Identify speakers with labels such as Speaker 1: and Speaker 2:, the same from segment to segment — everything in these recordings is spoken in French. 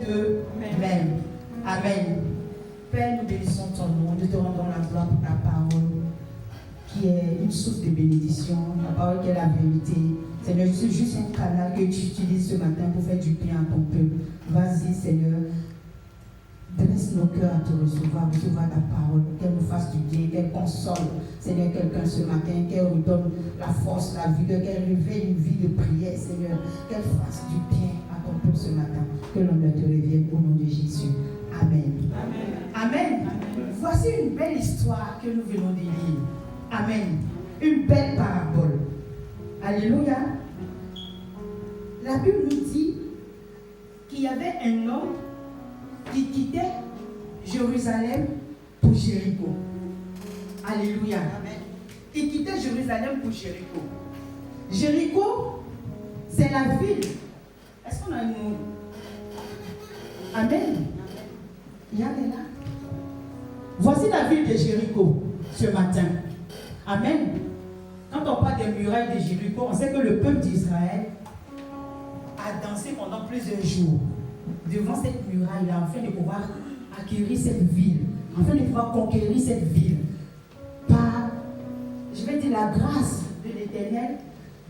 Speaker 1: eux-mêmes. Amen. Père, nous bénissons ton nom, nous te rendons la gloire pour ta parole, qui est une source de bénédiction, la parole qui est la vérité. Seigneur, je suis juste un canal que tu utilises ce matin pour faire du bien à ton peuple. Vas-y, Seigneur, dresse nos cœurs à te recevoir ta parole, qu'elle nous fasse du bien, qu'elle console, Seigneur, quelqu'un ce matin, qu'elle nous donne la force, la vigueur, qu'elle réveille une vie de prière, Seigneur, qu'elle fasse du bien à ton peuple ce matin. Que l'honneur te revienne au nom de Jésus. Amen. Amen. Amen. Voici une belle histoire que nous venons de lire. Amen. Une belle parabole. Alléluia. La Bible nous dit qu'il y avait un homme qui quittait Jérusalem pour Jéricho. Alléluia. Amen. Il quittait Jérusalem pour Jéricho. Jéricho, c'est la ville. Est-ce qu'on a une mot? Amen. Il y en a là. Voici la ville de Jéricho ce matin. Amen. Quand on parle des murailles de Jéricho, on sait que le peuple d'Israël a dansé pendant plusieurs jours devant cette muraille-là, afin de pouvoir acquérir cette ville, afin de pouvoir conquérir cette ville par, je vais dire, la grâce de l'Éternel,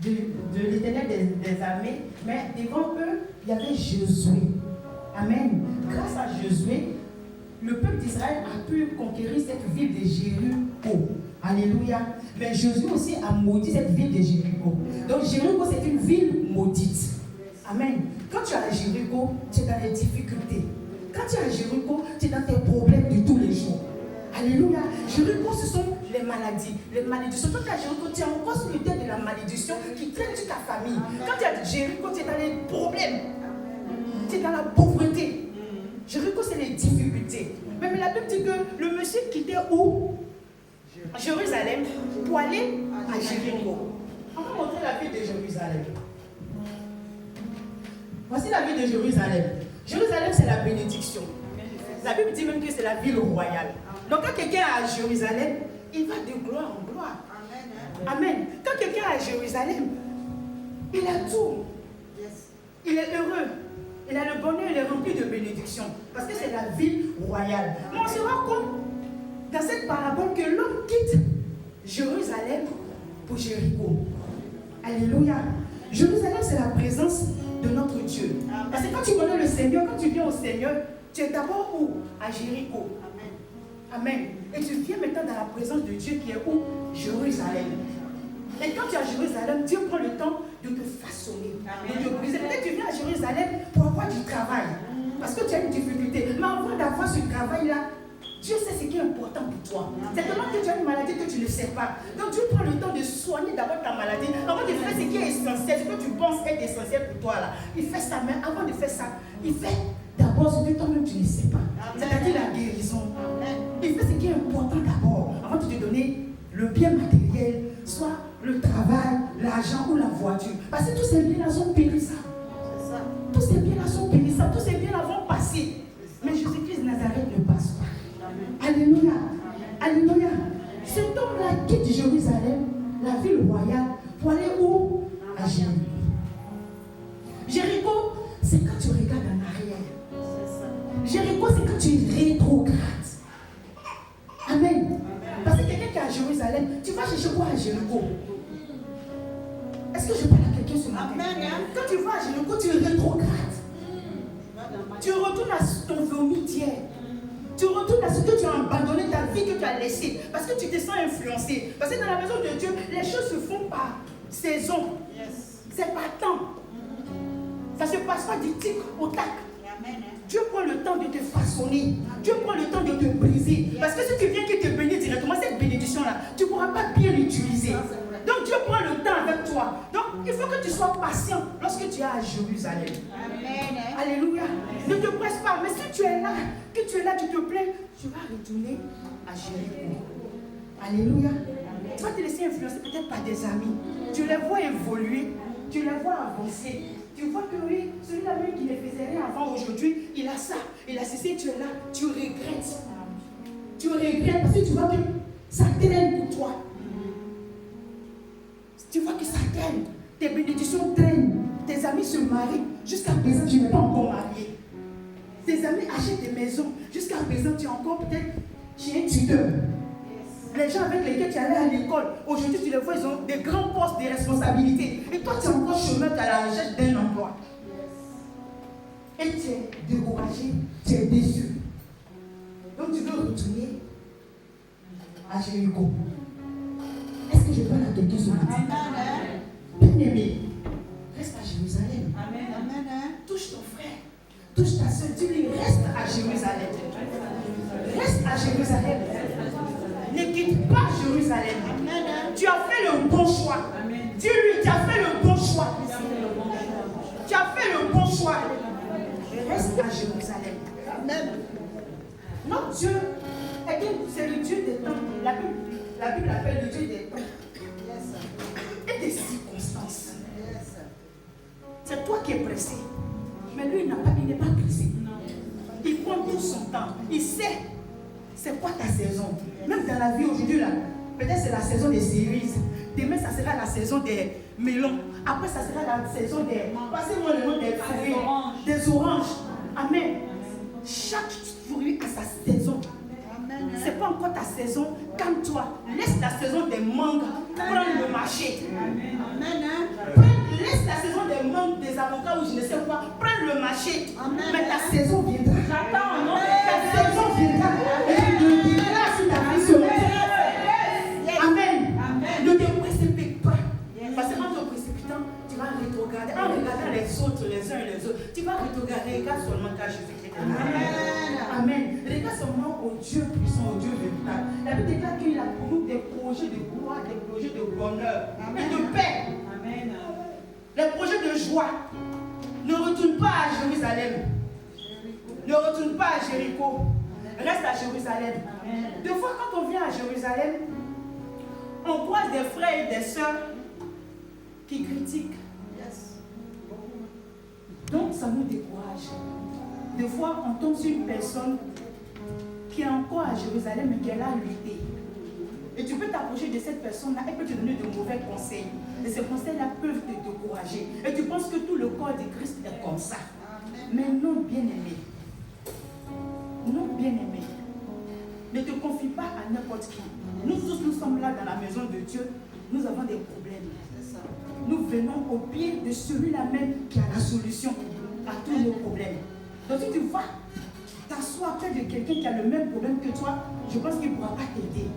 Speaker 1: de l'Éternel des armées, mais devant eux, il y avait Josué. Amen. Grâce à Josué, le peuple d'Israël a pu conquérir cette ville de Jéricho. Alléluia. Mais Josué aussi a maudit cette ville de Jéricho. Donc Jéricho, c'est une ville maudite. Amen. Quand tu es à Jéricho, tu es dans les difficultés. Quand tu es à Jéricho, tu es dans tes problèmes de tous les jours. Alléluia. Jéricho, ce sont les maladies, les malédictions. Quand tu es à Jéricho, tu es encore sur le thème de la malédiction qui traîne sur ta famille. Quand tu es à Jéricho, tu es dans les problèmes. Tu es dans la pauvreté. Jéricho, c'est les difficultés. Mais la Bible dit que le monsieur quittait où? Jérusalem pour aller à Jéricho. On va montrer la ville de Jérusalem. Voici la ville de Jérusalem. Jérusalem, c'est la bénédiction. La Bible dit même que c'est la ville royale. Donc quand quelqu'un est à Jérusalem, il va de gloire en gloire. Amen. Quand quelqu'un est à Jérusalem, il a tout. Il est heureux. Il a le bonheur, il est rempli de bénédictions. Parce que c'est la ville royale. Mais on se rend compte dans cette parabole que l'homme quitte Jérusalem pour Jéricho. Alléluia. Jérusalem, c'est la présence de notre Dieu. Parce que quand tu connais le Seigneur, quand tu viens au Seigneur, tu es d'abord où? À Jéricho. Amen. Et tu viens maintenant dans la présence de Dieu qui est où? Jérusalem. Et quand tu es à Jérusalem, Dieu prend le temps de te façonner, de te briser. Peut-être que tu viens à Jérusalem pour avoir du travail, parce que tu as une difficulté. Mais avant d'avoir ce travail-là, Dieu sait ce qui est important pour toi. C'est tellement que tu as une maladie que tu ne sais pas. Donc Dieu prend le temps de soigner d'abord ta maladie. Avant de faire ce qui est essentiel, ce que tu penses être essentiel pour toi là. Il fait ça, mais avant de faire ça, il fait d'abord ce que toi-même tu ne sais pas. C'est-à-dire la guérison. Il fait ce qui est important d'abord, avant de te donner le bien matériel, soit le travail, l'argent ou la voiture. Parce que tous ces biens-là sont périssables. Tous ces biens-là sont périssables. Tous ces biens-là vont passer. Mais Jésus-Christ de Nazareth ne passe pas. Alléluia. Alléluia. Cet homme-là quitte Jérusalem, la ville royale, pour aller où? À Jéricho. Jéricho, c'est quand tu regardes en arrière. Jéricho, c'est quand tu rétrogrades. Amen. Parce que quelqu'un qui est à Jérusalem, tu vas chercher quoi à Jéricho? Est-ce que je parle à quelqu'un ce matin? Quand tu vas à Jéricho, tu rétrogrades. Tu retournes à ton vomi d'hier. Tu retournes à ce que tu as abandonné, ta vie que tu as laissée. Parce que tu te sens influencé. Parce que dans la maison de Dieu, les choses se font par saison. C'est par temps. Ça ne se passe pas du tic au tac. Dieu prend le temps de te façonner. Dieu prend le temps de te briser. Parce que si tu viens qu'il te bénisse directement, cette bénédiction-là, tu ne pourras pas bien l'utiliser. Donc Dieu prend le temps avec toi. Donc il faut que tu sois patient lorsque tu es à Jérusalem. Amen. Alléluia. Ne te presse pas. Mais si tu es là, que tu es là, tu te plains, tu vas retourner à Jéricho. Alléluia. Tu vas te laisser influencer peut-être par des amis. Tu les vois évoluer. Tu les vois avancer. Tu vois que oui, celui-là même qui ne faisait rien avant aujourd'hui, il a ça, il a ceci, tu es là, tu regrettes. Tu regrettes parce que tu vois que ça traîne pour toi. Tu vois que ça traîne, tes bénédictions traînent, tes amis se marient, jusqu'à présent tu n'es pas encore marié. Tes amis achètent des maisons. Jusqu'à présent, tu es encore peut-être chez un tuteur. Les gens avec lesquels tu allais à l'école, aujourd'hui tu les vois, ils ont des grands postes de responsabilité. Et toi, tu es encore chemin à la recherche d'un emploi. Et tu es découragé, tu es déçu. Donc tu veux retourner à Jéricho. Est-ce que je parle à quelqu'un ce matin? Bien-aimé, reste à Jérusalem. Amen. Touche ton frère, touche ta soeur, dis-lui, reste à Jérusalem. Reste à Jérusalem. Ne quitte pas Jérusalem. Tu as fait le bon choix. Dis-lui, tu as fait le bon choix. Tu as fait le bon choix. Reste à Jérusalem. Amen. Notre Dieu, c'est le Dieu des temps. La Bible appelle le Dieu des temps. Et des circonstances. C'est toi qui es pressé. Mais lui, il n'est pas pressé. Il prend tout son temps. Il sait c'est quoi ta saison. Même dans la vie aujourd'hui, là, peut-être c'est la saison des cerises. Demain, ça sera la saison des melons. Après, ça sera la saison des... Passez-moi le nom des fruits. Des oranges. Amen. Chaque fruit a sa saison. Ce n'est pas encore ta saison. Calme-toi. Laisse la saison des mangues prendre le marché. Laisse la saison des mangues, des avocats ou je ne sais quoi. Prendre le marché. Mais ta saison viendra. Ta saison viendra. Et je déclare sur ta vie ce matin. Amen. Ne te précipite pas. Parce qu'en te précipitant, tu vas rétrograder. En regardant les autres, les uns et les autres, tu vas rétrograder. Regarde seulement qu'à Jésus-Christ. Amen. Regarde seulement au Dieu puissant, au Dieu véritable. La Bible déclare qu'il a pour nous des projets de gloire, des projets de bonheur et de paix. Amen. Les projets de joie. Ne retourne pas à Jérusalem. Ne retourne pas à Jéricho. Reste à Jérusalem. Des fois, quand on vient à Jérusalem, on croise des frères et des sœurs qui critiquent. Donc, ça nous décourage. Des fois, on tombe sur une personne qui est encore à Jérusalem et qui est là à lutter. Et tu peux t'approcher de cette personne-là, elle peut te donner de mauvais conseils. Et ces conseils-là peuvent te décourager. Et tu penses que tout le corps de Christ est comme ça. Mais non, bien-aimé. Non, bien-aimé. Ne te confie pas à n'importe qui. Nous tous, nous sommes là dans la maison de Dieu. Nous avons des problèmes. Nous venons au pied de celui-là même qui a la solution à tous nos problèmes. Donc si tu vas t'asseoir près de quelqu'un qui a le même problème que toi, je pense qu'il ne pourra pas t'aider.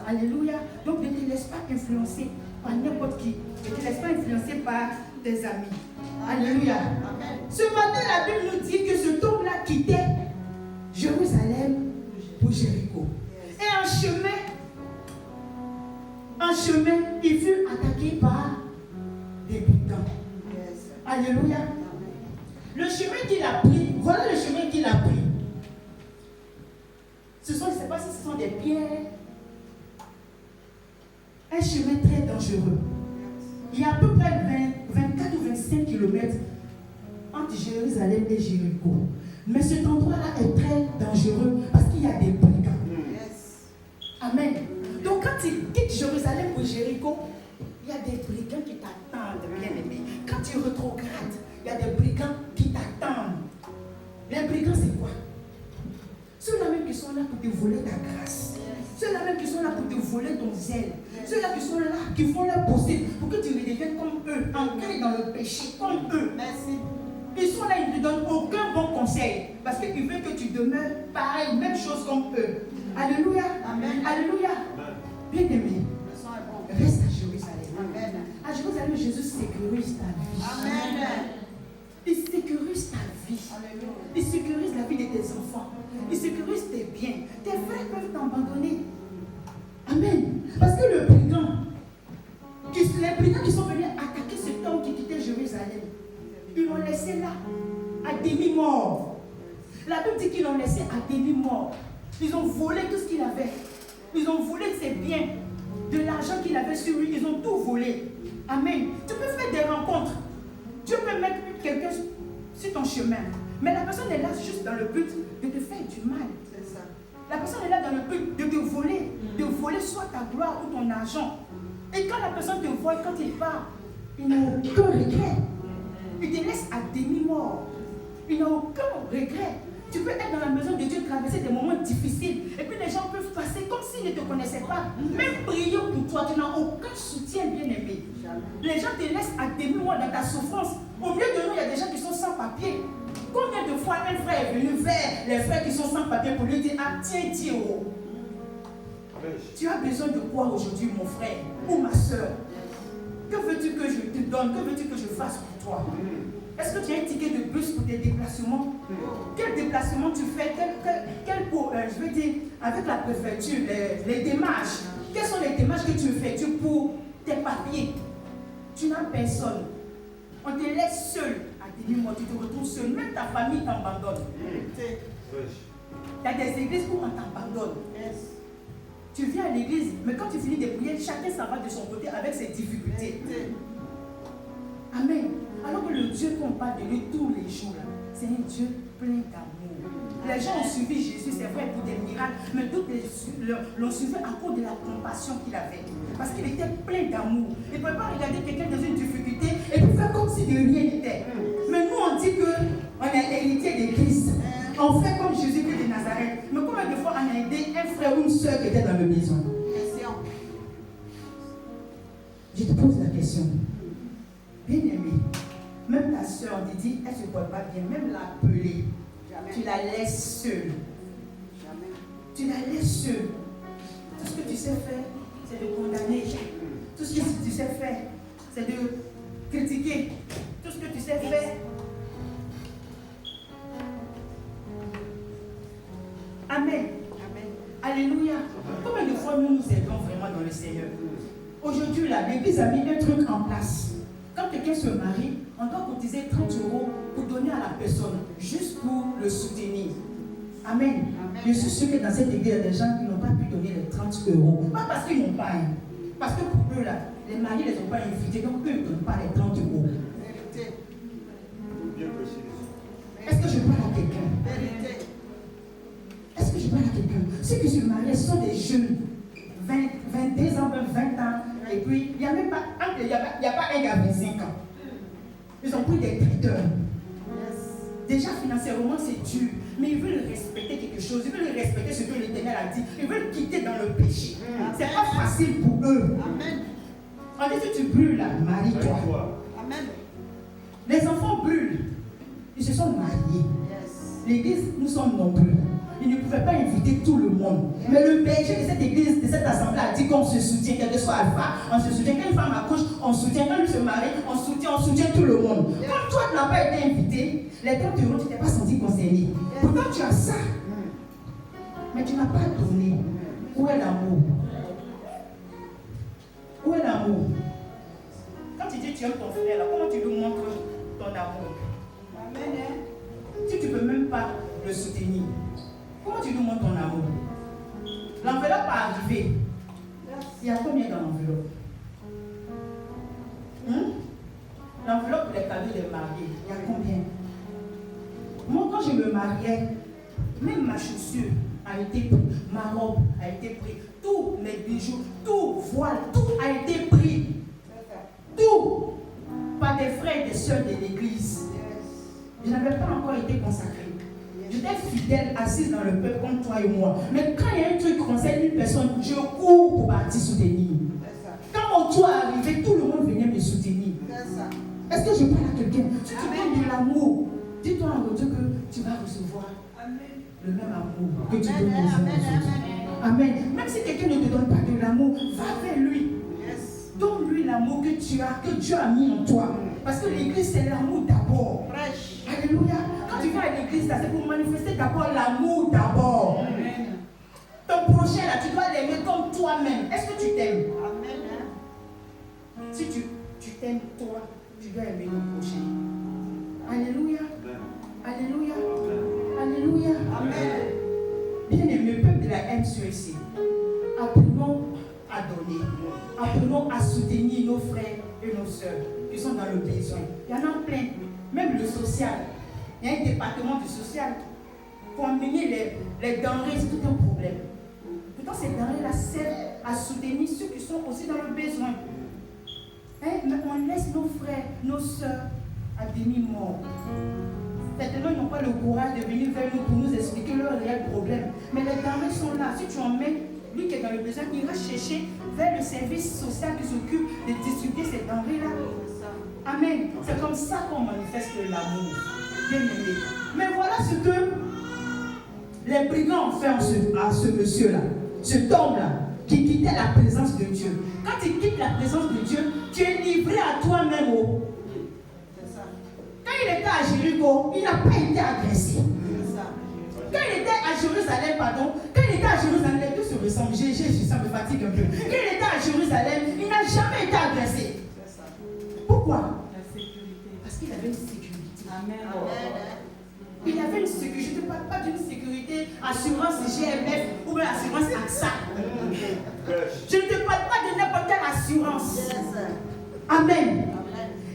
Speaker 1: Alléluia. Donc ne te laisse pas influencer par n'importe qui. Ne te laisse pas influencer par tes amis. Alléluia. Amen. Ce matin, la Bible nous dit que cet homme-là quittait Jérusalem pour Jéricho. Et en chemin, il fut attaqué par des brigands. Alléluia. Le chemin qu'il a pris, voilà le chemin qu'il a pris. Je ne sais pas si ce sont des pierres. Un chemin très dangereux. Il y a à peu près 24 ou 25 km entre Jérusalem et Jéricho. Mais cet endroit-là est très dangereux parce qu'il y a des brigands. Amen. Donc quand il quitte Jérusalem pour Jéricho, il y a des brigands qui t'attendent, bien-aimé. Quand tu retrogrades, il y a des brigands qui t'attendent. Les brigands, c'est quoi? Ceux-là même qui sont là pour te voler ta grâce. Ceux-là même qui sont là pour te voler ton zèle. Ceux-là qui sont là, qui font leur possible pour que tu redeviennes comme eux, ancré dans le péché, comme eux. Merci. Ils sont là, ils ne te donnent aucun bon conseil. Parce qu'ils veulent que tu demeures pareil, même chose comme eux. Alléluia. Amen. Alléluia. Bien-aimé, reste à Jérusalem. Amen. À Jérusalem, Jésus sécurise ta vie. Amen. Il sécurise ta vie. Alléluia. Il sécurise la vie de tes enfants. Il sécurise tes biens. Tes frères peuvent t'abandonner. Amen. Parce que les brigands qui sont venus attaquer cet homme qui quittait Jérusalem, ils l'ont laissé là, à demi-mort. La Bible dit qu'ils l'ont laissé à demi-mort. Ils ont volé tout ce qu'il avait. Ils ont volé ses biens, de l'argent qu'il avait sur lui. Ils ont tout volé. Amen. Tu peux faire des rencontres. Dieu peut mettre quelqu'un sur ton chemin. Mais la personne est là juste dans le but de te faire du mal. C'est ça. La personne est là dans le but de te voler. De voler soit ta gloire ou ton argent. Et quand la personne te voit, quand il part, il n'a aucun regret. Il te laisse à demi-mort. Il n'a aucun regret. Tu peux être dans la maison de Dieu, traverser des moments difficiles. Et puis les gens peuvent passer comme s'ils ne te connaissaient pas. Même prier pour toi, tu n'as aucun soutien, bien-aimé. Les gens te laissent à demi-mort dans ta souffrance. Au milieu de nous, il y a des gens qui sont sans papier. Combien de fois un frère est venu vers les frères qui sont sans papier pour lui dire, ah tiens 10 €. Tu as besoin de quoi aujourd'hui, mon frère ou ma soeur? Que veux-tu que je te donne? Que veux-tu que je fasse pour toi? Est-ce que tu as un ticket de bus pour tes déplacements? Quel déplacement tu fais? Je veux dire, avec la préfecture, les démarches. Quelles sont les démarches que tu effectues pour tes papiers? Tu n'as personne. On te laisse seul. À demi-mort, tu te retrouves seul. Même ta famille t'abandonne. Il y a des églises où on t'abandonne. Tu viens à l'église, mais quand tu finis de prier, chacun s'en va de son côté avec ses difficultés. Amen. Alors que le Dieu qu'on parle de lui tous les jours, c'est un Dieu plein d'amour. Les gens ont suivi Jésus, c'est vrai, pour des miracles, mais d'autres l'ont suivi à cause de la compassion qu'il avait. Parce qu'il était plein d'amour. Il ne peut pas regarder quelqu'un dans une difficulté et puis faire comme si de rien n'était. Mais nous, on dit qu'on est héritier de Christ. On fait comme Jésus-Christ de Nazareth. Mais combien de fois on a aidé un frère ou une soeur qui était dans le besoin? Je te pose la question. Bien-aimé, même ta soeur, on te dit, elle ne se porte pas bien, même l'appeler, tu la laisses seule. Tu la laisses seule. Tout ce que tu sais faire, c'est de condamner. Tout ce que tu sais faire, c'est de critiquer. Tout ce que tu sais faire. Amen. Alléluia. Combien de fois nous nous aidons vraiment dans le Seigneur? Aujourd'hui, l'Église a mis un truc en place. Quand quelqu'un se marie, on doit cotiser 30 € pour donner à la personne, juste pour le soutenir. Amen. Je suis sûr que dans cette église, il y a des gens qui n'ont pas pu donner les 30 €. Pas parce qu'ils n'ont pas. Parce que pour eux, là, les maris ne les ont pas invités, donc eux ne donnent pas les 30 €. Est-ce que je parle à quelqu'un? Est-ce que je parle à quelqu'un? Ceux qui se marient sont des jeunes, 22 ans, 20 ans, et puis il n'y a même pas, il n'y a pas un gars de 25 ans. Ils ont pris des traiteurs. Déjà financièrement c'est dur, mais ils veulent respecter quelque chose, ils veulent respecter ce que l'Éternel a dit, ils veulent quitter dans le péché. C'est pas facile pour eux. Amen. On dit si tu brûles là, marie-toi. Amen. Les enfants brûlent, ils se sont mariés. L'église, nous sommes nombreux. Ils ne pouvaient pas inviter tout le monde. Mais le berger de cette église, de cette assemblée a dit qu'on se soutient, quel que soit Alpha, on se soutient. Quand une femme accouche, on soutient. Quand lui se marie, on soutient tout le monde. Comme toi, tu n'as pas été invité, les 30 €, tu ne t'es pas senti concerné. Pourtant, tu as ça. Mais tu n'as pas donné. Où est l'amour? Où est l'amour? Quand tu dis tu aimes ton frère, là, comment tu lui montres ton amour? Amen. Si tu ne peux même pas le soutenir, comment tu lui montres ton amour? L'enveloppe a arrivé. Il y a combien dans l'enveloppe? L'enveloppe pour les cadeaux des mariés, il y a combien? Moi, quand je me mariais, même ma chaussure a été prise, ma robe a été prise, tous mes bijoux, tout voile, tout a été pris. Tout par des frères et des sœurs de l'église. Je n'avais pas encore été consacrée. J'étais fidèle, assise dans le peuple comme toi et moi. Mais quand il y a un truc qui concerne une personne, je cours pour partir soutenir. Quand mon tour est arrivé, tout le monde venait me soutenir. Est-ce que je parle à quelqu'un? Si tu donnes de l'amour, dis-toi en retour que tu vas recevoir le même amour que tu donnes aux autres. Amen. Même si quelqu'un ne te donne pas de l'amour, va vers lui. Donne-lui l'amour que tu as, que Dieu a mis en toi. Parce que l'église, c'est l'amour d'abord. Alléluia. Quand tu vas à l'église, c'est pour manifester d'abord l'amour d'abord. Ton prochain, là, tu dois l'aimer comme toi-même. Est-ce que tu t'aimes? Si tu t'aimes toi, tu dois aimer ton prochain. Alléluia. Alléluia. Alléluia. Amen. Bien-aimé, le peuple de la MCEC, apprenons à donner. Apprenons à soutenir nos frères et nos sœurs qui sont dans le besoin. Il y en a plein. Même le social. Il y a un département du social. Pour amener les denrées, c'est tout un problème. Pourtant, ces denrées-là servent à soutenir ceux qui sont aussi dans le besoin. Mais on laisse nos frères, nos sœurs à demi-mort. Certainement, ils n'ont pas le courage de venir vers nous pour nous chercher vers le service social qui s'occupe de distribuer ces denrées-là. Amen. C'est comme ça qu'on manifeste l'amour. Bien aimé. Mais voilà ce que les brigands ont fait à ce monsieur-là, cet homme-là, qui quittait la présence de Dieu. Quand tu quittes la présence de Dieu, tu es livré à toi-même. Quand il était à Jéricho, il n'a pas été agressé. Quand il était à Jérusalem, les deux se ressemblent. Ça me fatigue un peu. Quand il était à Jérusalem, il n'a jamais été agressé. Pourquoi? Parce qu'il avait une sécurité. Amen. Il avait une sécurité. Je ne parle pas d'une sécurité, assurance GMF ou bien assurance AXA. Je ne te parle pas de n'importe quelle assurance. Amen.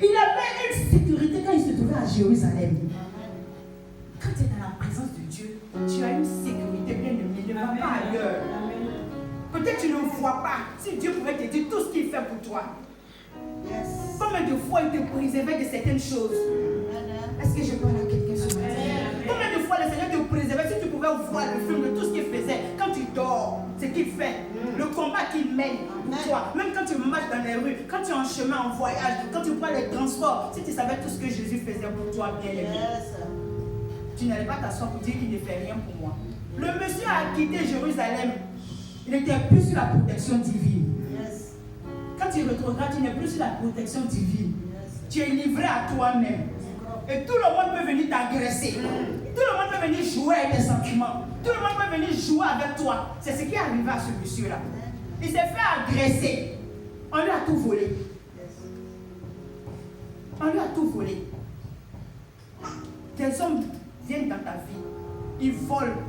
Speaker 1: Il avait une sécurité quand il se trouvait à Jérusalem. Quand tu es dans la présence de Dieu, tu as une sécurité bien aimée. Ne va pas ailleurs. Peut-être tu ne le vois pas. Si Dieu pouvait te dire tout ce qu'il fait pour toi. Combien de fois il te préservait de certaines choses? Est-ce que je parle à quelqu'un ce matin? Combien de fois le Seigneur te préservait? Si tu pouvais voir le film de tout ce qu'il faisait, quand tu dors, ce qu'il fait, le combat qu'il mène pour toi, même quand tu marches dans les rues, quand tu es en chemin, en voyage, quand tu prends les transports, si tu savais tout ce que Jésus faisait pour toi, bien aimé, tu n'allais pas t'asseoir pour dire qu'il ne fait rien pour moi. Le monsieur a quitté Jérusalem. Il n'était plus sur la protection divine. Quand tu retrogrades, tu n'es plus sur la protection divine. Tu es livré à toi-même. Et tout le monde peut venir t'agresser. Tout le monde peut venir jouer avec tes sentiments. Tout le monde peut venir jouer avec toi. C'est ce qui est arrivé à ce monsieur-là. Il s'est fait agresser. On lui a tout volé. On lui a tout volé. Des hommes viennent dans ta vie. Ils volent.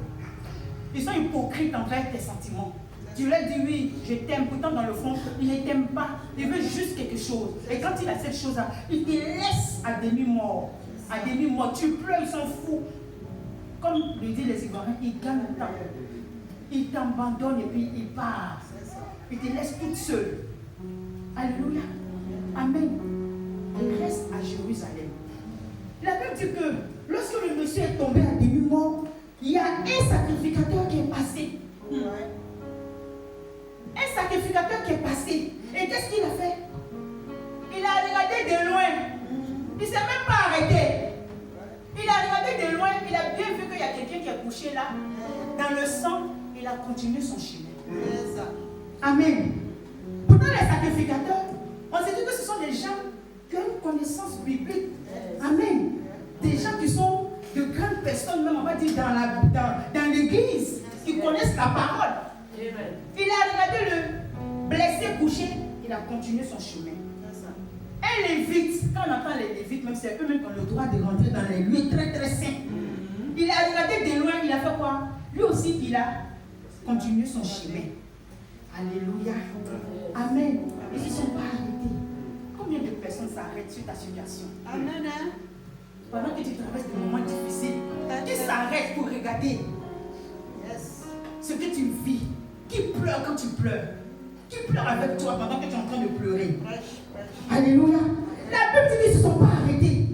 Speaker 1: Ils sont hypocrites envers tes sentiments. Tu leur dis oui, je t'aime, pourtant dans le fond, il ne t'aime pas. Il veut juste quelque chose. Et quand il a cette chose-là, il te laisse à demi-mort. À demi-mort, tu pleures, ils s'en foutent. Comme le disent les Ivoiriens, il gagne le temps. Il t'abandonne et puis il part. Il te laisse toute seule. Alléluia. Amen. Il reste à Jérusalem. La Bible dit que lorsque le monsieur est tombé à demi-mort, il y a un sacrificateur qui est passé. Un sacrificateur qui est passé. Et qu'est-ce qu'il a fait? Il a regardé de loin. Il ne s'est même pas arrêté. Il a regardé de loin. Il a bien vu qu'il y a quelqu'un qui est couché là. Dans le sang, il a continué son chemin. Amen. Pourtant, les sacrificateurs, on se dit que ce sont des gens qui ont une connaissance biblique. Amen. Des gens qui sont de grandes personnes, même on va dire dans l'église, qui connaissent la parole. Il a regardé le blessé couché, il a continué son chemin. Un lévite, quand on entend les lévites, même c'est eux-mêmes qui ont le droit de rentrer dans les lieux très très saints. Il a regardé de loin, il a fait quoi? Lui aussi, il a continué son chemin. Alléluia. Amen. Ils ne se sont pas arrêtés. Combien de personnes s'arrêtent sur ta situation? Amen. Pendant que tu traverses des moments difficiles, qui s'arrêtent pour regarder ce que tu vis? Qui pleure quand tu pleures? Qui pleure avec toi pendant que tu es en train de pleurer? Alléluia. La Bible dit qu'ils ne se sont pas arrêtés.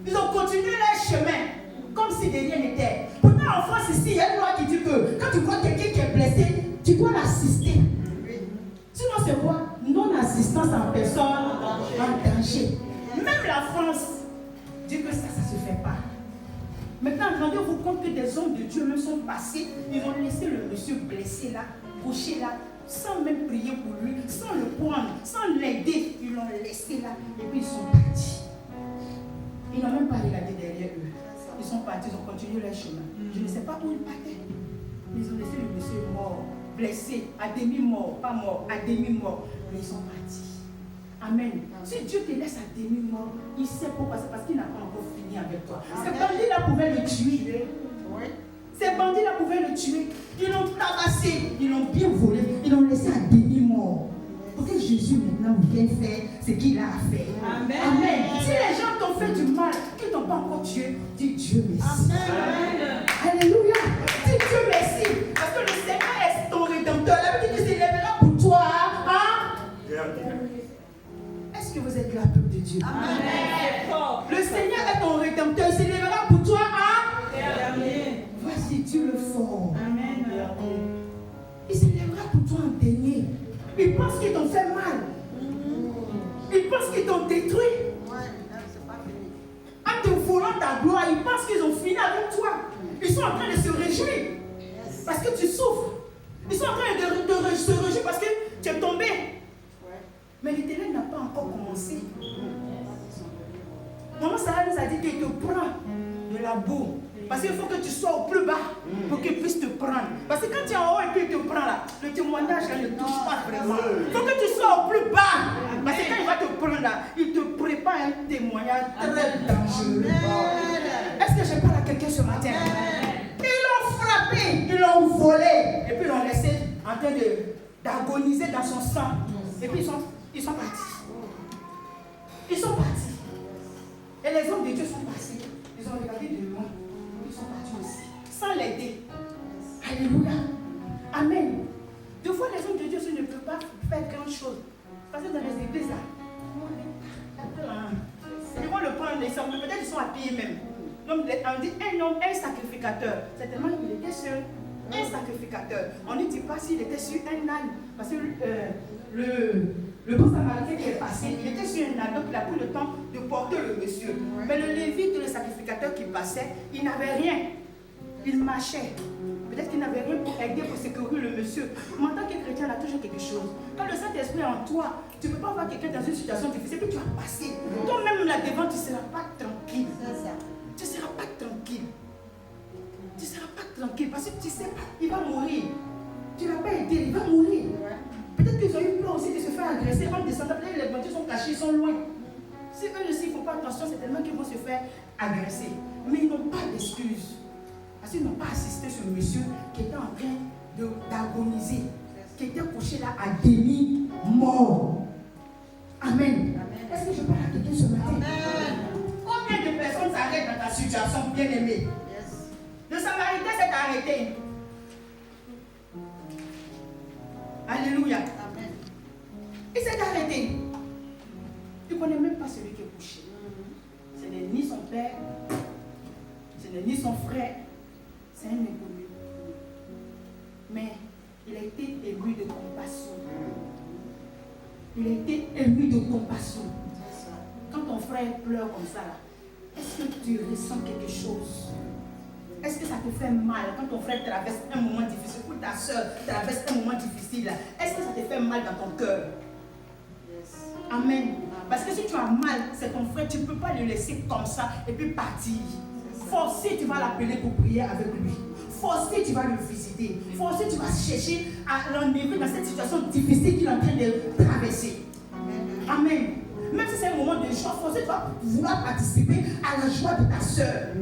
Speaker 1: Ils ont continué leur chemin comme si de rien n'était. Pourtant en France ici, il y a une loi qui dit que quand tu vois quelqu'un qui est blessé, tu dois l'assister. Sinon c'est quoi? Non-assistance en personne en danger. Même la France dit que ça ne se fait pas. Maintenant, rendez-vous compte que des hommes de Dieu même sont passés, ils ont laissé le monsieur blessé là, couché là, sans même prier pour lui, sans le prendre, sans l'aider. Ils l'ont laissé là et puis ils sont partis. Ils n'ont même pas regardé derrière eux. Ils sont partis, ils ont continué leur chemin. Je ne sais pas où ils partaient. Mais ils ont laissé le monsieur mort, blessé, à demi-mort, pas mort, à demi-mort. Mais ils sont partis. Amen. Si Dieu te laisse à demi-mort, il sait pourquoi. C'est parce qu'il n'a pas encore fini avec toi. Ces bandits-là pouvaient le tuer. Ces bandits-là pouvaient le tuer. Ils l'ont tabassé, ils l'ont bien volé, ils l'ont laissé à demi-mort. Pour que Jésus maintenant vienne faire ce qu'il a à faire. Amen. Amen. Si les gens t'ont fait du mal, qu'ils ne t'ont pas encore tué, dis Dieu merci. Amen. Alléluia. Dis Dieu merci. Parce que le Seigneur est ton rédempteur. La Bible dit qu'il s'élèvera pour toi. Est-ce que vous êtes là, peuple de Dieu? Amen. Le Seigneur est ton rédempteur. Il s'élèvera pour toi. Voici Dieu le fort. Amen. Il se lèvera pour toi en dernier. Ils pensent qu'ils t'ont fait mal. Ils pensent qu'ils t'ont détruit. En te volant ta gloire, ils pensent qu'ils ont fini avec toi. Ils sont en train de se réjouir parce que tu souffres. Ils sont en train de se réjouir parce que tu es tombé. Mais l'Éternel n'a pas encore commencé. Maman Sarah nous a dit qu'il te prend de la boue. Parce qu'il faut que tu sois au plus bas pour qu'il puisse te prendre. Parce que quand tu es en haut et puis il te prend là, le témoignage là, ne touche pas vraiment. Il faut que tu sois au plus bas. Parce que quand il va te prendre là, il te prépare un témoignage très dangereux. Est-ce que je parle à quelqu'un ce matin? Ils l'ont frappé, ils l'ont volé. Et puis ils l'ont laissé en train d'agoniser dans son sang. Et puis ils sont partis. Ils sont partis. Et les hommes de Dieu sont passés. Ils ont regardé de loin. Ils sont partis aussi. Sans l'aider. Alléluia. Amen. Des fois, les hommes de Dieu ne peuvent pas faire grand chose. Parce que dans les églises, là, ils vont le prendre, peut-être ils sont appuyés même. Donc, on dit un homme, un sacrificateur. Certainement, il était sur un sacrificateur. On ne dit pas s'il était sur un âne. Parce que le bon samaritain qui est passé, il était sur un âne, donc il a pris le temps de porter le monsieur. Mais le lévite, le sacrificateur qui passait, il n'avait rien. Il marchait. Peut-être qu'il n'avait rien pour aider, pour secourir le monsieur. Mais en tant que chrétien, on a toujours quelque chose. Quand le Saint-Esprit est en toi, tu ne peux pas voir quelqu'un dans une situation difficile, puis tu vas passer. Toi-même là-devant, tu ne seras pas tranquille. Tu ne seras pas tranquille. Tu ne seras pas tranquille parce que tu sais, il va mourir. Tu ne l'as pas aidé, il va mourir. Peut-être qu'ils ont eu peur aussi de se faire agresser en descendant. Peut-être les voitures sont cachées, ils sont loin. Si eux aussi ne font pas attention, c'est tellement qu'ils vont se faire agresser. Mais ils n'ont pas d'excuses. Parce qu'ils n'ont pas assisté ce monsieur qui était en train d'agoniser, qui était couché là à demi-mort. Amen. Est-ce que je parle à quelqu'un ce matin? Combien de personnes s'arrêtent dans ta situation bien-aimée? Le Samaritain s'est arrêté. Alléluia. Amen. Il s'est arrêté. Il ne connaît même pas celui qui est couché. Ce n'est ni son père, ce n'est ni son frère, c'est un inconnu. Mais il a été ému de compassion. Il a été ému de compassion. Quand ton frère pleure comme ça, est-ce que tu ressens quelque chose? Est-ce que ça te fait mal quand ton frère traverse un moment difficile ou ta soeur traverse un moment difficile? Est-ce que ça te fait mal dans ton cœur? Amen. Parce que si tu as mal, c'est ton frère, tu ne peux pas le laisser comme ça et puis partir. Forcé, tu vas l'appeler pour prier avec lui. Forcé, tu vas le visiter. Forcé, tu vas chercher à l'enlever dans cette situation difficile qu'il est en train de traverser. Amen. Même si c'est un moment de joie, forcé, tu vas vouloir participer à la joie de ta soeur.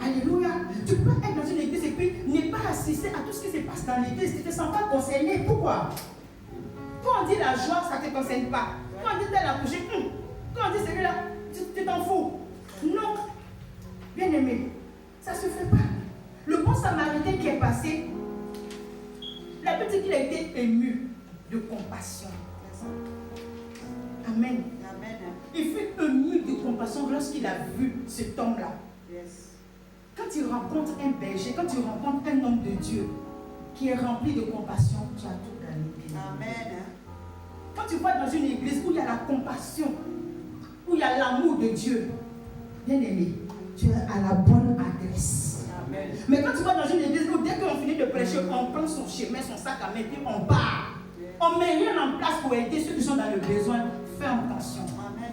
Speaker 1: Alléluia. Tu peux être dans une église et puis ne pas assister à tout ce qui se passe dans l'église. Tu ne te sens pas concerné. Pourquoi? Quand on dit la joie, ça ne te concerne pas. Quand on dit tel accouché, quand on dit celui-là, tu t'en fous. Non. Bien aimé, ça ne se fait pas. Le bon samaritain qui est passé, la petite qu'il a été ému de compassion. Amen. Amen. Il fut ému de compassion lorsqu'il a vu cet homme-là. Quand tu rencontres un berger, quand tu rencontres un homme de Dieu qui est rempli de compassion, tu as tout gagné. Amen. Quand tu vas dans une église où il y a la compassion, où il y a l'amour de Dieu, bien aimé, tu es à la bonne adresse. Amen. Mais quand tu vas dans une église où dès qu'on finit de prêcher, on prend son chemin, son sac à main, puis on part. On ne met rien en place pour aider ceux qui sont dans le besoin. Fais attention. Amen.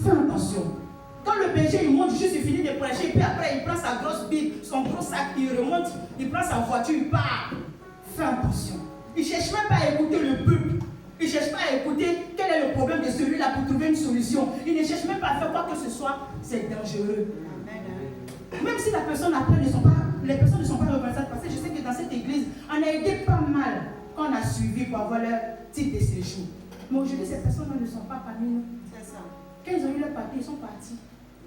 Speaker 1: Fais attention. Quand le berger il monte, juste il finit de prêcher, puis après il prend sa grosse Bible, son gros sac, il remonte, il prend sa voiture, il part. Fais attention. Il ne cherche même pas à écouter le peuple. Il ne cherche pas à écouter quel est le problème de celui-là pour trouver une solution. Il ne cherche même pas à faire quoi que ce soit. C'est dangereux. Amen. Même si la personne après les personnes ne sont pas reconnaissantes, parce que je sais que dans cette église, on a aidé pas mal quand on a suivi pour avoir leur titre de séjour. Mais aujourd'hui, ces personnes ne sont pas parmi nous. C'est ça. Quand ils ont eu leur papier, ils sont partis.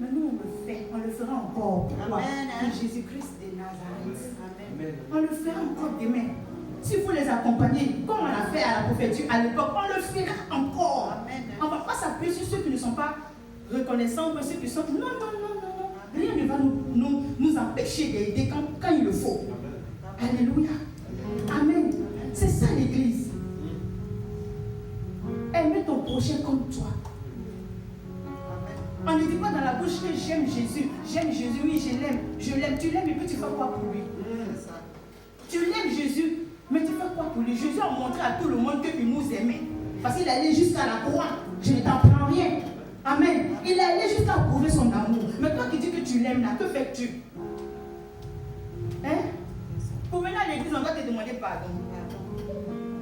Speaker 1: Mais nous, on le fait. On le fera encore. Amen. Pour Jésus-Christ de Nazareth. Amen. On le fera encore demain. S'il faut les accompagner, comme on l'a fait à la prophétie à l'époque, on le fera encore. Amen. On ne va pas s'appuyer sur ceux qui ne sont pas reconnaissants, mais ceux qui sont... Non. Rien ne va nous empêcher d'aider quand il le faut. Alléluia. Amen. C'est ça l'église. Aimer ton prochain comme toi. On ne dit pas dans la bouche que j'aime Jésus, oui, je l'aime. Tu l'aimes et puis tu fais quoi pour lui? Tu l'aimes Jésus, mais tu fais quoi pour lui? Jésus a montré à tout le monde qu'il nous aimait. Parce qu'il allait jusqu'à la croix. Je ne t'apprends rien. Amen. Il est allé jusqu'à prouver son amour. Mais toi qui dis que tu l'aimes là, que fais-tu? Hein? Pour venir à l'église, on doit te demander pardon.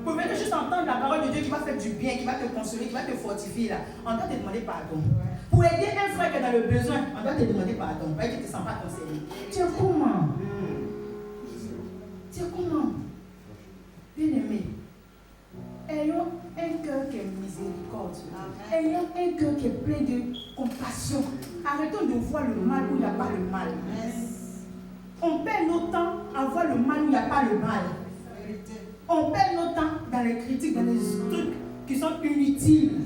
Speaker 1: Pour venir juste entendre la parole de Dieu qui va faire du bien, qui va te consoler, qui va te fortifier là, on doit te demander pardon. Pour aider un frère qui est dans le besoin, on doit te demander pardon. Parce que tu ne te sens pas concerné. Tu es comment? Tu es comment? Bien-aimé, ayons un cœur qui est miséricordieux. Ayons un cœur qui est plein de compassion. Arrêtons de voir le mal où il n'y a pas le mal. On perd notre temps à voir le mal où il n'y a pas le mal. On perd notre temps dans les critiques, dans les trucs qui sont inutiles.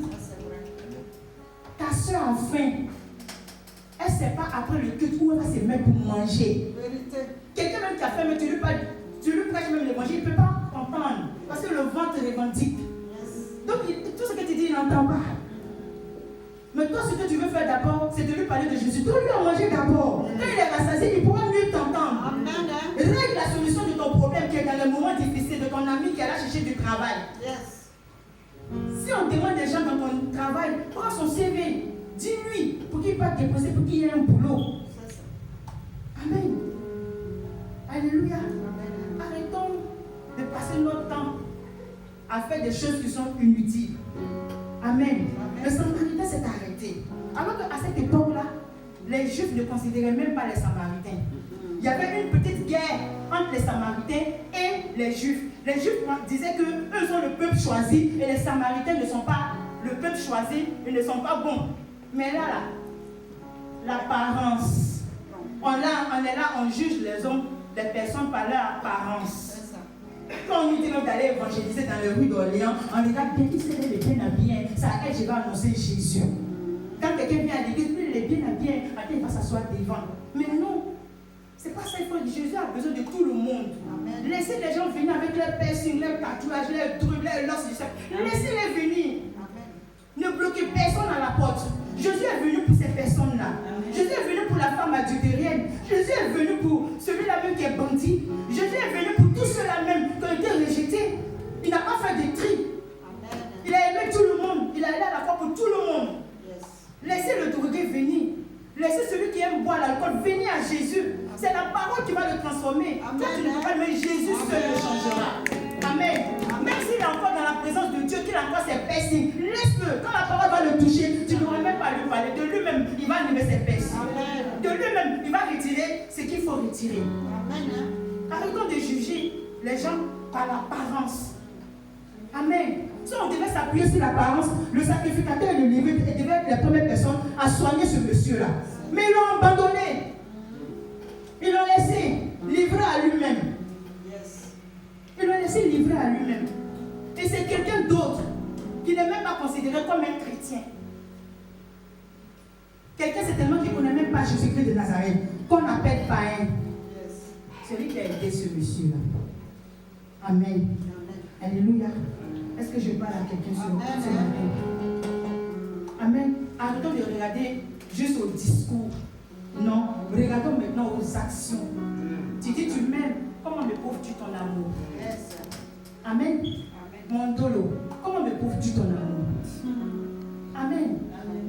Speaker 1: Ta soeur a faim. Elle ne sait pas après le culte où elle va se mettre pour manger. Quelqu'un même qui a faim, mais tu lui prêches même le manger, il ne peut pas comprendre. Parce que le ventre revendique. Donc tout ce que tu dis, il n'entend pas. Mais toi, ce que tu veux faire d'abord, c'est de lui parler de Jésus. Donne-lui à manger d'abord. Quand il est rassasié, il pourra mieux t'entendre. Règle la solution de ton problème qui est dans le moment difficile, de ton ami qui est là chercher du travail. Si on demande des gens dans ton travail, prends son CV, dis-lui pour qu'il parte déposer, pour qu'il y ait un boulot. Amen. Alléluia. Arrêtons de passer notre temps à faire des choses qui sont inutiles. Amen. Le Samaritain s'est arrêté. Alors qu'à cette époque-là, les Juifs ne considéraient même pas les Samaritains. Il y avait une petite guerre entre les Samaritains et les Juifs. Les Juifs disaient qu'eux sont le peuple choisi et les Samaritains ne sont pas le peuple choisi et ne sont pas bons. Mais là, l'apparence. On est là, on juge les hommes, les personnes par leur apparence. Quand on nous dit d'aller évangéliser dans les rues d'Orléans, on regarde bien qui c'est les bien habillés. Ça à elle, je vais annoncer Jésus. Quand quelqu'un vient à l'église, il est bien habillé, après il va s'asseoir devant. Mais non, c'est pas ça. Jésus a besoin de tout le monde. Amen. Laissez les gens venir avec leurs piercings, leurs tatouages, leurs trucs, leurs losses du sac. Laissez-les venir. Amen. Ne bloquez personne à la porte. Jésus est venu pour ces personnes-là. Jésus est venu pour la femme adultérienne. Jésus est venu pour celui-là même qui est bandit. Jésus est venu pour tous ceux-là même qui ont été rejetés. Il n'a pas fait de tri. Il a aimé tout le monde. Il a allé à la fois pour tout le monde. Laissez le drogué venir. Laissez celui qui aime boire l'alcool venir à Jésus. C'est la parole qui va le transformer. Toi, tu ne peux pas, mais Jésus seul le changera. Amen. Même s'il est encore dans la présence de Dieu, qu'il a encore ses piercings, laisse-le. Quand la parole va le toucher, tu ne pourras même pas lui parler. De lui-même, il va enlever ses piercings. De lui-même, il va retirer ce qu'il faut retirer. Amen. Arrêtons de juger les gens par l'apparence. Amen. Si on devait s'appuyer sur l'apparence, le sacrificateur et le lévite devaient être les premières personnes à soigner ce monsieur-là. Mais ils l'ont abandonné. Ils l'ont laissé livrer à lui-même. Ils l'ont laissé livrer à lui-même. Et c'est quelqu'un d'autre qui n'est même pas considéré comme un chrétien. Quelqu'un certainement qui ne connaît même pas Jésus-Christ de Nazareth, qu'on appelle païen. Celui qui a aidé ce monsieur-là. Amen. Alléluia. Est-ce que je parle à quelqu'un sur ce matin? Amen. Arrêtons de regarder juste au discours. Non, regardons maintenant aux actions. Tu dis tu m'aimes, comment me prouves-tu ton amour? Amen. Mon dolo, comment me prouves-tu ton amour? Amen.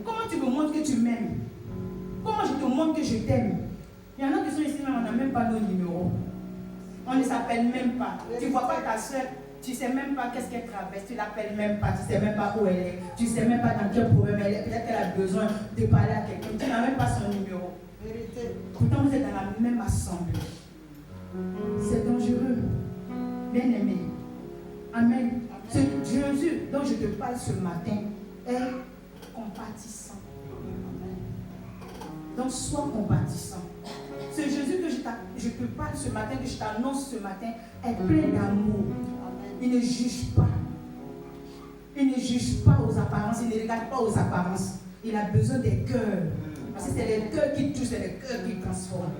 Speaker 1: Comment tu me montres que tu m'aimes? Comment je te montre que je t'aime? Il y en a qui sont ici, mais on n'a même pas nos numéros. On ne s'appelle même pas. Tu ne vois pas ta soeur. Tu ne sais même pas qu'est-ce qu'elle traverse, tu ne l'appelles même pas, tu ne sais même pas où elle est, tu ne sais même pas dans quel problème elle est, peut-être qu'elle a besoin de parler à quelqu'un, tu n'as même pas son numéro. Pourtant vous êtes dans la même assemblée. C'est dangereux. Bien-aimé. Amen. Ce Jésus dont je te parle ce matin est compatissant. Donc sois compatissant. Ce Jésus que je te parle ce matin, que je t'annonce ce matin, est plein d'amour. Il ne juge pas. Il ne juge pas aux apparences. Il ne regarde pas aux apparences. Il a besoin des cœurs. Parce que c'est les cœurs qui touchent, c'est les cœurs qui transforment.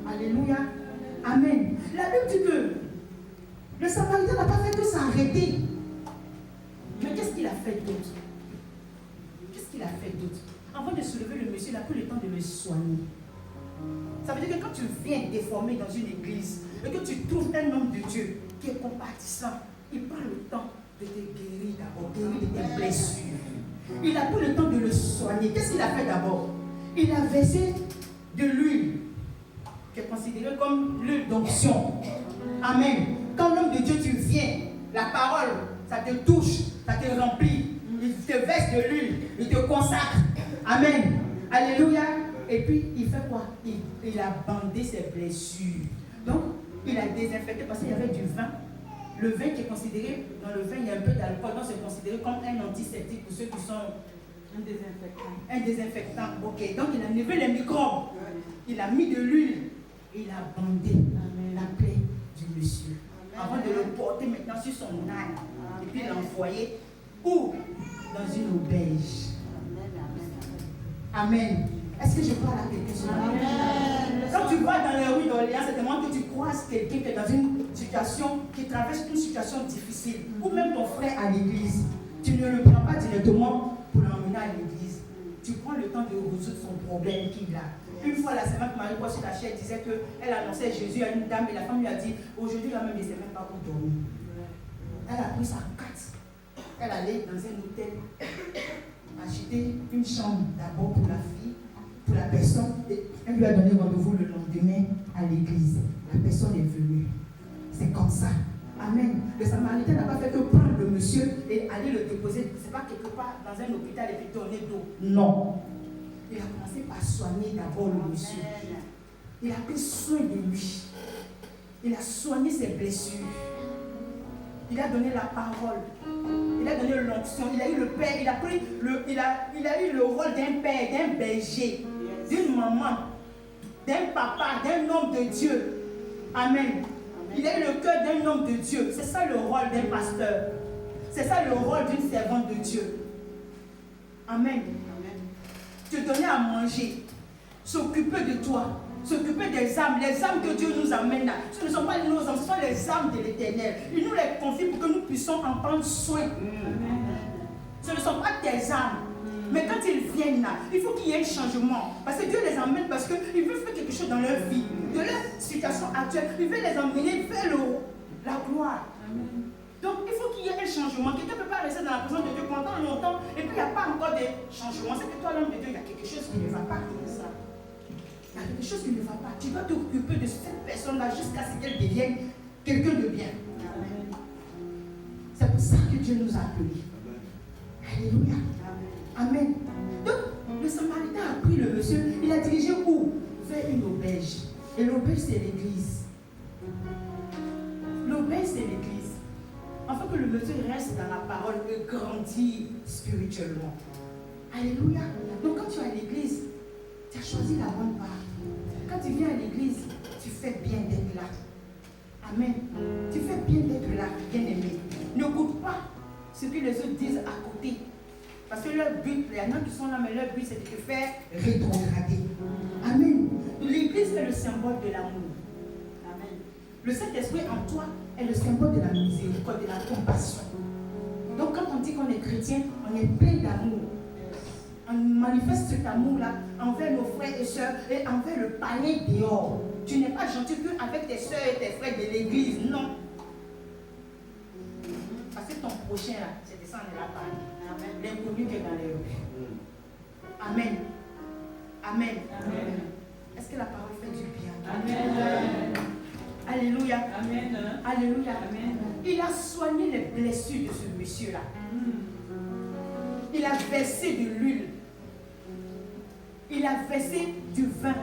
Speaker 1: Alléluia. Amen. La Bible dit que Samaritain n'a pas fait que s'arrêter. Mais qu'est-ce qu'il a fait d'autre? Qu'est-ce qu'il a fait d'autre? Avant de soulever le monsieur, il a pris le temps de le soigner. Ça veut dire que quand tu viens déformé dans une église et que tu trouves un homme de Dieu qui est compatissant, il prend le temps de te guérir d'abord, guérir de tes blessures. Il a pris le temps de le soigner. Qu'est-ce qu'il a fait d'abord? Il a versé de l'huile, qui est considérée comme l'huile d'onction. Amen. Quand l'homme de Dieu, tu viens, la parole, ça te touche, ça te remplit. Il te verse de l'huile, il te consacre. Amen. Alléluia. Et puis, il fait quoi? Il a bandé ses blessures. Donc, il a désinfecté parce qu'il y avait du vin. Le vin qui est considéré, dans le vin, il y a un peu d'alcool, donc c'est considéré comme un antiseptique pour ceux qui sont... Un désinfectant. Un désinfectant, ok. Donc, il a enlevé les microbes. Il a mis de l'huile. Il a bandé la plaie du monsieur. Avant de le porter maintenant sur son âne. Et puis l'envoyer où? Dans une auberge. Amen. Est-ce que je parle à quelqu'un ce matin? Quand tu vas dans les rues d'Orléans, c'est tellement que tu croises quelqu'un qui est dans une situation, qui traverse une situation difficile, ou même ton frère à l'église. Tu ne le prends pas directement pour l'emmener à l'église. Tu prends le temps de résoudre son problème qu'il a. Une fois, la Sainte Marie sur la chair disait qu'elle annonçait Jésus à une dame et la femme lui a dit aujourd'hui, la même ne sait même pas où dormir. Elle a pris sa carte. Elle allait dans un hôtel acheter une chambre d'abord pour la fille, pour la personne. Et elle lui a donné rendez-vous le lendemain à l'église. La personne est venue. C'est comme ça. Amen. Le Samaritain n'a pas fait que prendre le monsieur et aller le déposer. Ce n'est pas quelque part dans un hôpital et puis donner d'eau. Non. Il a commencé par soigner d'abord le monsieur. Il a pris soin de lui. Il a soigné ses blessures. Il a donné la parole. Il a donné l'onction. Il a eu le père. Il a eu le rôle d'un père, d'un berger, d'une maman, d'un papa, d'un homme de Dieu. Amen. Il a eu le cœur d'un homme de Dieu. C'est ça le rôle d'un pasteur. C'est ça le rôle d'une servante de Dieu. Amen. Te donner à manger, s'occuper de toi, s'occuper des âmes, les âmes que Dieu nous amène là. Ce ne sont pas nos âmes, ce sont les âmes de l'Éternel. Il nous les confie pour que nous puissions en prendre soin. Ce ne sont pas tes âmes. Mais quand ils viennent là, il faut qu'il y ait un changement. Parce que Dieu les emmène parce qu'il veut faire quelque chose dans leur vie, de leur situation actuelle. Il veut les emmener vers la gloire. Donc il faut qu'il y ait un changement. Quelqu'un ne peut pas rester dans la présence de Dieu pendant longtemps et puis il n'y a pas encore de changement. C'est que toi, l'homme de Dieu, il y a quelque chose qui ne va pas comme ça. Il y a quelque chose qui ne va pas. Tu dois t'occuper de cette personne-là jusqu'à ce qu'elle devienne quelqu'un de bien. C'est pour ça que Dieu nous a appelés. Alléluia. Amen. Donc, le Samaritain a pris le monsieur, il a dirigé où? Vers une auberge. Et l'auberge, c'est l'église. L'auberge, c'est l'église. Afin que le monsieur reste dans la parole et grandit spirituellement. Alléluia. Donc, quand tu es à l'église, tu as choisi la bonne part. Quand tu viens à l'église, tu fais bien d'être là. Amen. Tu fais bien d'être là, bien aimé. Ne goûte pas ce que les autres disent à côté. Parce que leur but, il y en a qui sont là, mais leur but c'est de te faire rétrograder. Amen. L'église est le symbole de l'amour. Amen. Le Saint-Esprit en toi est le symbole de la miséricorde, de la compassion. Donc quand on dit qu'on est chrétien, on est plein d'amour. On manifeste cet amour-là envers nos frères et sœurs et envers le païen dehors. Tu n'es pas gentil qu'avec tes sœurs et tes frères de l'église, non. Parce que ton prochain là, c'est de ça on est là parler. L'inconnu qui est dans les rues. Amen. Amen. Amen. Est-ce que la parole fait du bien? Amen. Alléluia. Amen. Alléluia. Amen. Il a soigné les blessures de ce monsieur-là. Il a versé de l'huile. Il a versé du vin.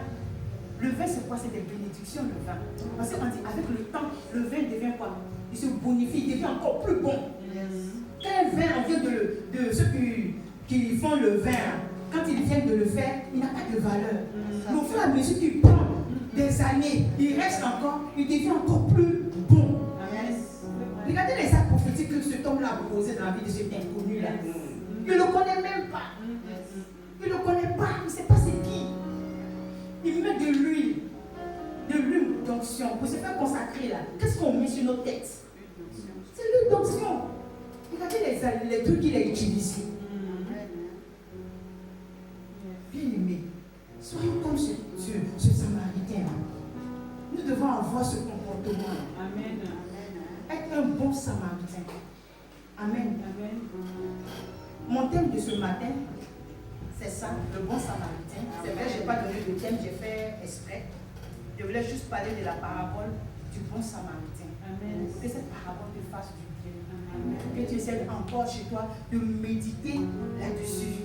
Speaker 1: Le vin, c'est quoi? C'est des bénédictions, le vin. Parce qu'on dit, avec le temps, le vin devient quoi? Il se bonifie, il devient encore plus bon. Quand un vin, on vient de ceux qui font le vin, quand ils viennent de le faire, il n'a pas de valeur. Mais au fur et à mesure qu'il prend des années, il reste encore, il devient encore plus bon. Regardez les actes prophétiques que cet homme-là a posé dans la vie de cet inconnu-là. Il ne le connaît même pas. Il ne le connaît pas, il ne sait pas c'est qui. Il met de l'huile d'onction pour se faire consacrer là. Qu'est-ce qu'on met sur nos têtes? plus d'onction. Regardez les trucs qu'il a utilisés. Bien aimé, soyons comme ce Samaritain. Nous devons avoir ce comportement.
Speaker 2: Amen.
Speaker 1: Être un bon Samaritain. Amen.
Speaker 2: Amen.
Speaker 1: Mon thème de ce matin, c'est ça, le bon Samaritain. C'est vrai, je n'ai pas donné de thème, j'ai fait exprès. Je voulais juste parler de la parabole du bon Samaritain.
Speaker 2: Amen.
Speaker 1: Que cette parabole te fasse du bien. Amen. Que tu essaies encore chez toi de méditer là-dessus.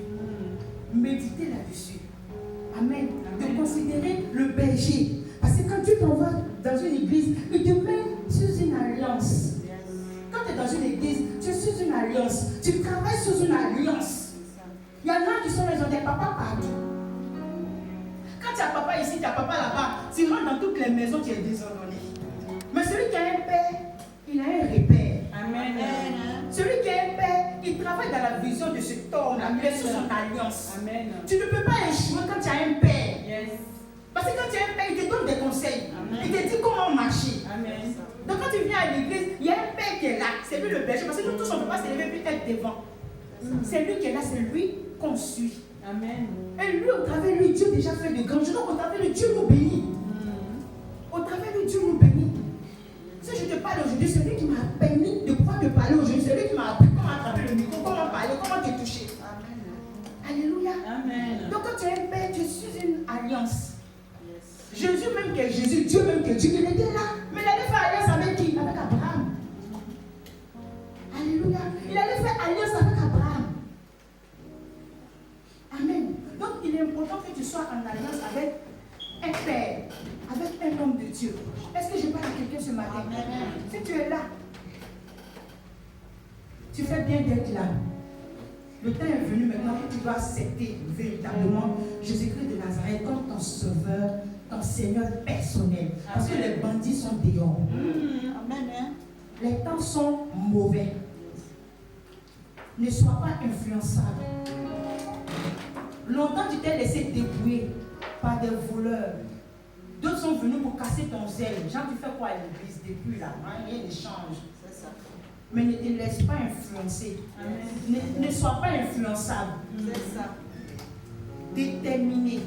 Speaker 1: Méditer là-dessus. Amen. De considérer le berger. Parce que quand tu t'en vas dans une église, il te met sous une alliance. Quand tu es dans une église, tu es sous une alliance. Tu travailles sous une alliance. Il y en a qui sont là, ils ont des papas partout. Quand tu as papa ici, tu as papa là-bas, tu rentres dans toutes les maisons, tu es désordonné. Mais celui qui a un père, il a un repère.
Speaker 2: Amen.
Speaker 1: Celui qui a un père, il travaille dans la vision de cet homme-là, il est sous son alliance.
Speaker 2: Amen.
Speaker 1: Tu ne peux pas échouer quand tu as un père.
Speaker 2: Yes.
Speaker 1: Parce que quand tu as un père, il te donne des conseils.
Speaker 2: Amen.
Speaker 1: Il te dit comment marcher.
Speaker 2: Amen.
Speaker 1: Donc quand tu viens à l'église, il y a un père qui est là. C'est lui le berger. Parce que nous tous, on ne peut pas s'élever puis être devant. C'est lui qui est là, c'est lui qu'on suit.
Speaker 2: Amen.
Speaker 1: Et lui, au travers de lui, Dieu déjà fait de grandes choses. Donc au travers de Dieu nous bénit. Au travers de Dieu nous bénit. Si je te parle aujourd'hui, c'est lui qui m'a permis de pouvoir te parler aujourd'hui. C'est lui qui m'a appris comment attraper le micro, comment parler, comment te toucher. Amen. Alléluia.
Speaker 2: Amen.
Speaker 1: Donc quand tu es un père, tu es sous une alliance. Jésus même que Jésus, Dieu même que Dieu, il était là. Mais il allait faire alliance avec qui? Avec Abraham. Alléluia. Il allait faire alliance avec Abraham. Amen. Donc il est important que tu sois en alliance avec un père, avec un homme de Dieu. Est-ce que je parle à quelqu'un ce matin? Amen. Si tu es là, tu fais bien d'être là. Le temps est venu maintenant que tu dois accepter véritablement Jésus-Christ de Nazareth comme ton sauveur, ton Seigneur personnel. Parce que les bandits sont dehors.
Speaker 2: Amen.
Speaker 1: Les temps sont mauvais. Ne sois pas influençable. Longtemps tu t'es laissé débrouiller par des voleurs. D'autres sont venus pour casser ton zèle. Jean, tu fais quoi à l'église depuis là? Rien ne change. C'est ça. Mais ne te laisse pas influencer. Ne sois pas influençable. C'est ça. Déterminé.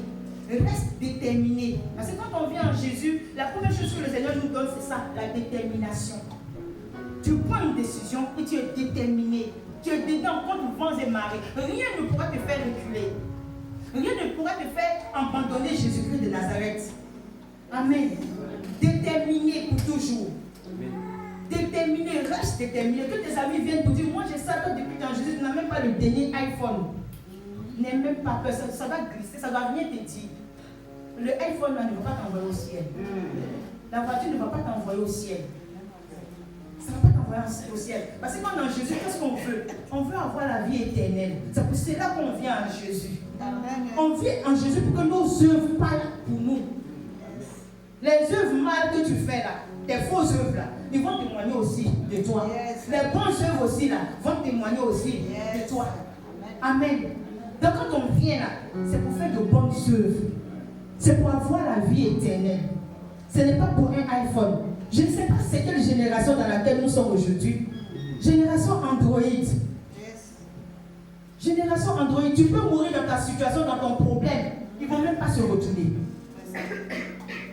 Speaker 1: Reste déterminé. Parce que quand on vient en Jésus, la première chose que le Seigneur nous donne, c'est ça, la détermination. Tu prends une décision et tu es déterminé. Tu es dedans contre vents et marées. Rien ne pourra te faire reculer. Rien ne pourra te faire abandonner Jésus-Christ de Nazareth. Amen. Déterminé pour toujours. Déterminé, reste déterminé. Que tes amis viennent pour dire, moi j'ai ça depuis quand Jésus n'a même pas le dernier iPhone. N'aie même pas peur, ça va glisser, ça va venir te dire. Le iPhone là, ne va pas t'envoyer au ciel. La voiture ne va pas t'envoyer au ciel. Ça ne va pas t'envoyer au ciel. Parce que quand on est en Jésus, qu'est-ce qu'on veut? On veut avoir la vie éternelle. C'est pour cela qu'on vient en Jésus. On vient en Jésus pour que nos œuvres parlent pour nous. Les œuvres mal que tu fais là, tes fausses œuvres là, ils vont témoigner aussi de toi. Les bonnes œuvres aussi là, vont témoigner aussi de toi. Amen. Donc quand on vient là, c'est pour faire de bonnes œuvres. C'est pour avoir la vie éternelle. Ce n'est pas pour un iPhone. Je ne sais pas c'est quelle génération dans laquelle nous sommes aujourd'hui. Génération Android. Génération Android. Tu peux mourir dans ta situation, dans ton problème. Ils ne vont même pas se retourner.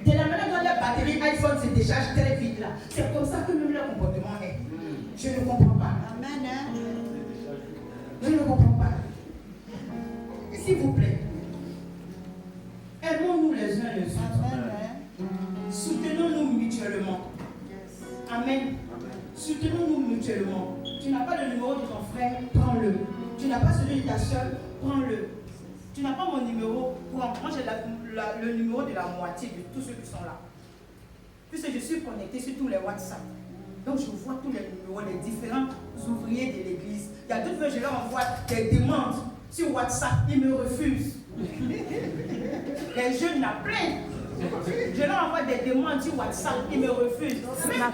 Speaker 1: De la manière dont la batterie iPhone se décharge très vite là. C'est comme ça que même leur comportement est. Je ne comprends pas. Amen. Je ne comprends pas. S'il vous plaît, aimons-nous les uns les autres. Soutenons-nous mutuellement. Amen. Soutenons-nous mutuellement. Tu n'as pas le numéro de ton frère, prends-le. Tu n'as pas celui de ta soeur, prends-le. Tu n'as pas mon numéro, prends. Moi j'ai le numéro de la moitié de tous ceux qui sont là. Puisque je suis connecté sur tous les WhatsApp. Donc je vois tous les numéros, les différents ouvriers de l'église. Il y a d'autres fois je leur envoie des demandes sur WhatsApp, ils me refusent. Les jeunes là plein. Je leur envoie des demandes sur WhatsApp, ils me refusent. Même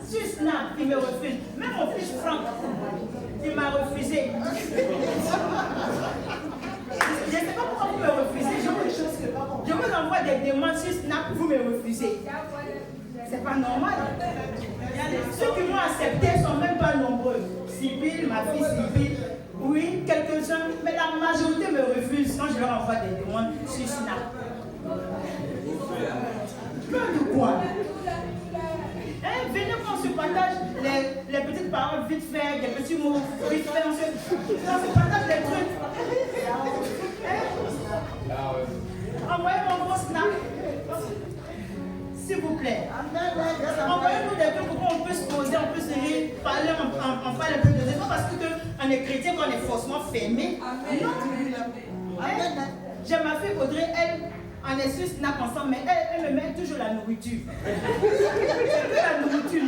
Speaker 1: sur Snap, ils me refusent. Même mon fils Franck, il m'a refusé. Je ne sais pas pourquoi vous me refusez. Je vous envoie des demandes sur Snap, vous me refusez. C'est pas normal. Ceux qui m'ont accepté ne sont même pas nombreux. Sibylle, ma fille Sibylle, oui, quelques-uns, mais la majorité me refuse quand je leur envoie des demandes sur Snap. Plein de quoi? Venez qu'on se partage les petites paroles vite fait, des petits mots vite fait, on se partage des trucs. Envoyez-moi vos snaps. S'il vous plaît. Envoyez-nous des trucs pour qu'on puisse poser, on puisse parler, on parle un peu de Dieu. Pas parce qu'on est chrétien qu'on est forcément fermé. Non. J'ai ma fille Audrey, elle, on est sur Snap ensemble, mais elle me met toujours la nourriture. C'est que la nourriture.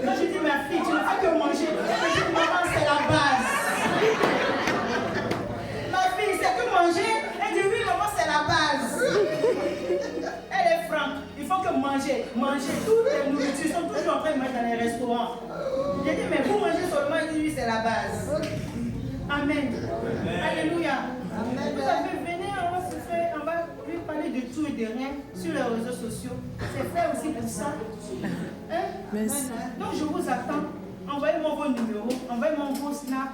Speaker 1: Quand je dis ma fille, tu ne fais que manger. Je dis maman, c'est la base. Ma fille, c'est que manger. Elle dit oui, maman, c'est la base. Elle est franche. Il faut que manger. Toutes les nourritures sont toujours en train de manger dans les restaurants. J'ai dit, mais vous mangez seulement, elle dit oui, c'est la base. Amen. Alléluia. Vous avez venu, on va lui parler de tout et de rien sur les réseaux sociaux. C'est fait aussi pour ça. Merci. Donc je vous attends. Envoyez-moi vos numéros, envoyez-moi vos snaps.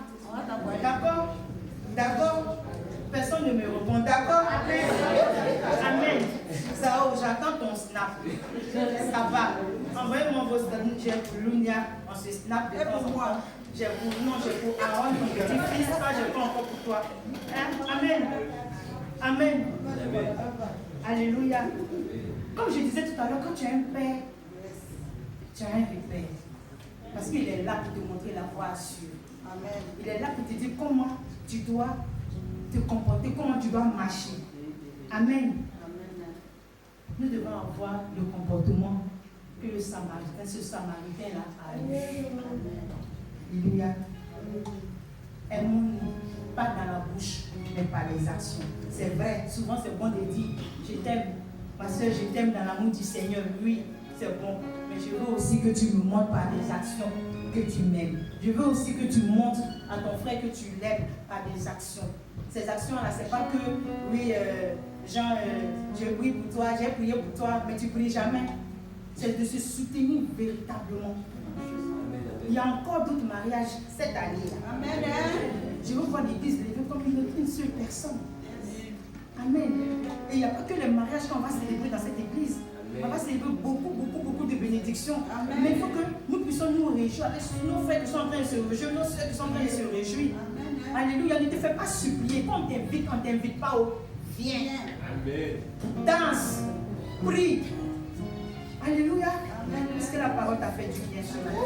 Speaker 1: D'accord. Personne ne me répond. D'accord? Amen. Sao, j'attends ton snap. Ça va. Envoyez-moi vos snaps. J'ai pour Lunia, on se snap de temps en temps. J'ai pour Aaron, ton petit-fils. Ça, je prends encore pour toi. Amen. Alléluia. Comme je disais tout à l'heure, quand tu as un père, tu as un repère. Parce qu'il est là pour te montrer la voie sûre. Amen. Il est là pour te dire comment tu dois te comporter, comment tu dois marcher. Amen. Nous devons avoir le comportement que le Samaritain, ce Samaritain-là a eu. Alléluia. Aimons-nous, pas dans la bouche, mais par les actions. C'est vrai, souvent c'est bon de dire, je t'aime, ma soeur, je t'aime dans l'amour du Seigneur. Oui, c'est bon. Mais je veux aussi que tu me montres par des actions que tu m'aimes. Je veux aussi que tu montres à ton frère que tu l'aimes par des actions. Ces actions-là, c'est pas que, oui, Jean, je prie pour toi, j'ai prié pour toi, mais tu ne pries jamais. C'est de se soutenir véritablement. Il y a encore d'autres mariages cette année. Amen. Je veux voir l'église levée comme une seule personne. Amen. Et il n'y a pas que les mariages qu'on va célébrer dans cette église. On va célébrer beaucoup de bénédictions. Amen. Mais il faut que nous puissions nous réjouir avec nos frères qui sont en train de se réjouir, nos soeurs qui sont en train de se réjouir. Amen. Alléluia. Ne te fais pas supplier. Quand on ne t'invite pas au viens. Amen. Danse. Prie. Alléluia. Amen. Est-ce que la parole t'a fait du bien ce matin?